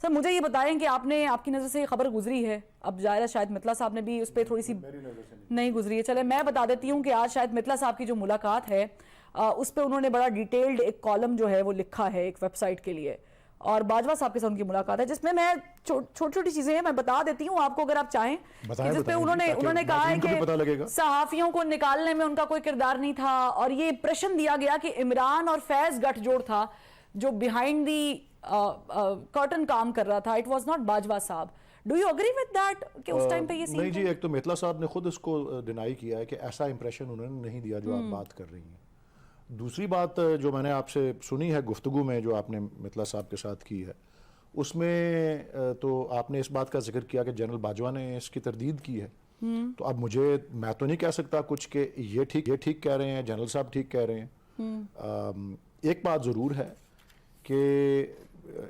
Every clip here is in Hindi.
सर मुझे ये बताएं कि आपकी नज़र से खबर गुजरी है, अब जाहिर शायद मितला साहब ने भी उस पर थोड़ी सी नहीं गुजरी है। चले मैं बता देती हूँ कि आज शायद मितला साहब की जो मुलाकात है उस पर उन्होंने बड़ा डिटेल्ड एक कॉलम जो है वो लिखा है एक वेबसाइट के लिए, और बाजवा साहब के साथ उनकी मुलाकात है जिसमें मैं छोटी छोटी चीजें हैं मैं बता देती हूँ आपको अगर आप चाहें, जिसपे उन्होंने कहा है कि सहाफियों को निकालने में उनका कोई किरदार नहीं था, और ये प्रश्न दिया गया कि इमरान और फैज गठजोड़ था जो बिहाइंड दी कर्टन काम कर रहा था, इट वाज नॉट बाजवा साहब। Do you agree with that कि उस टाइम पे ये सीन नहीं जी, एक तो मितला साहब ने खुद इसको डिनाई किया है कि ऐसा इंप्रेशन उन्होंने नहीं दिया जो आप बात कर रही हैं। दूसरी बात जो मैंने आपसे सुनी है गुफ्तगू में जो आपने मितला साहब के साथ की है, उसमें तो आपने इस बात का जिक्र किया कि जनरल बाजवा ने इसकी तरदीद की है। तो अब मैं तो नहीं कह सकता कुछ कि ये ठीक कह रहे हैं, जनरल साहब ठीक कह रहे हैं। एक बात ज़रूर है कि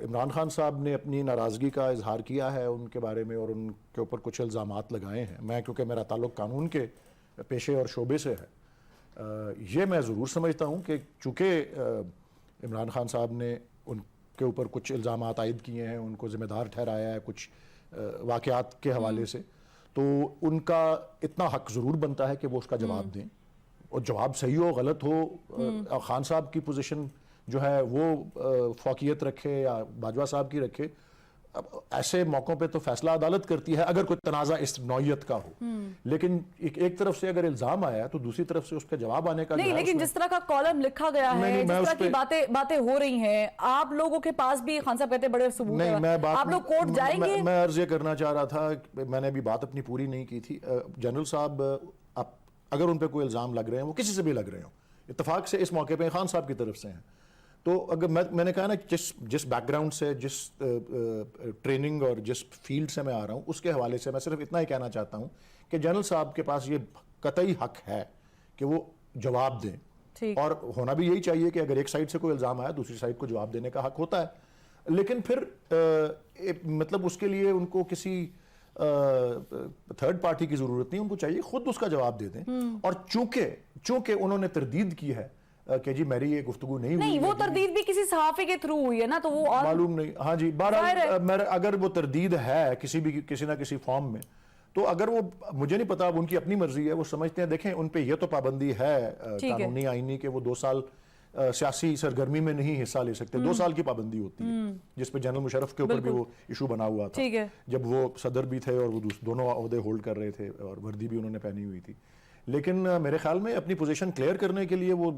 इमरान खान साहब ने अपनी नाराज़गी का इजहार किया है उनके बारे में और उनके ऊपर कुछ इल्ज़ामात लगाए हैं। मैं क्योंकि मेरा ताल्लुक़ कानून के पेशे और शोबे से है, ये मैं ज़रूर समझता हूँ कि चूँकि इमरान खान साहब ने उनके ऊपर कुछ इल्ज़ामात आयद किए हैं, उनको ज़िम्मेदार ठहराया है कुछ वाक़यात के हवाले से, तो उनका इतना हक़ ज़रूर बनता है कि वो उसका जवाब दें, और जवाब सही हो गलत हो, खान साहब की पोजीशन जो है वो फौकियत रखे या बाजवा साहब की रखे, अब ऐसे मौक़ों पे तो फैसला अदालत करती है अगर कोई तनाज़ा इस नौयत का हो। लेकिन एक तरफ से अगर इल्ज़ाम आया तो दूसरी तरफ से उसका जवाब आने का नहीं, लेकिन जिस तरह का कॉलम लिखा गया है, जिस तरह की बातें हो रही हैं, आप लोगों के पास भी खान साहब कहते बड़े सबूत हैं, आप लोग कोर्ट जाएंगे? मैं अर्ज़ ये करना चाह रहा था, मैंने अभी बात अपनी पूरी नहीं की थी। जनरल साहब अगर उन पर कोई इल्ज़ाम लग रहे हैं, वो किसी से भी लग रहे हो, इत्तेफाक से इस मौके पर खान साहब की तरफ से हैं, तो अगर मैंने कहा ना जिस बैकग्राउंड से, जिस ट्रेनिंग और जिस फील्ड से मैं आ रहा हूँ, उसके हवाले से मैं सिर्फ इतना ही कहना चाहता हूँ कि जनरल साहब के पास ये कतई हक है कि वो जवाब दें, और होना भी यही चाहिए कि अगर एक साइड से कोई इल्ज़ाम आया दूसरी साइड को जवाब देने का हक होता है। लेकिन फिर मतलब उसके लिए उनको किसी थर्ड पार्टी की ज़रूरत नहीं, उनको चाहिए खुद उसका जवाब दे दें। और चूंकि उन्होंने तरदीद की है कि जी मेरी ये गुफ्तगू नहीं हुई, वो तरदीद भी किसी सहाफ़ी के थ्रू हुई है ना, तो वो मालूम नहीं। हाँ जी, बहरहाल अगर वो तरदीद है किसी ना किसी फॉर्म में, तो अगर वो, मुझे नहीं पता, अब उनकी अपनी मर्जी है, वो समझते हैं। देखें, उन पे ये तो पाबंदी है कानूनी आईनी के वो 2 साल सियासी सरगर्मी में नहीं हिस्सा ले सकते। 2 साल की पाबंदी होती है, जिसपे जनरल मुशर्रफ के ऊपर भी वो इशू बना हुआ था जब वो सदर भी थे और वो दोनों ओहदे होल्ड कर रहे थे, और वर्दी भी उन्होंने पहनी हुई थी। लेकिन मेरे ख्याल में अपनी पोजीशन क्लियर करने के लिए वो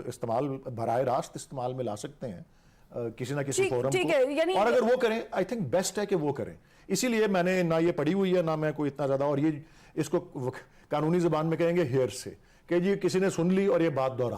इस्तेमाल, बराह रास्त इस्तेमाल में ला सकते हैं किसी ना किसी फोरम को, और अगर वो करें, आई थिंक बेस्ट है कि वो करें। इसीलिए मैंने ना ये पढ़ी हुई है ना मैं कोई इतना ज्यादा, और ये इसको कानूनी जुबान में कहेंगे हेयर से, कि जी किसी ने सुन ली और ये बात दोहरा।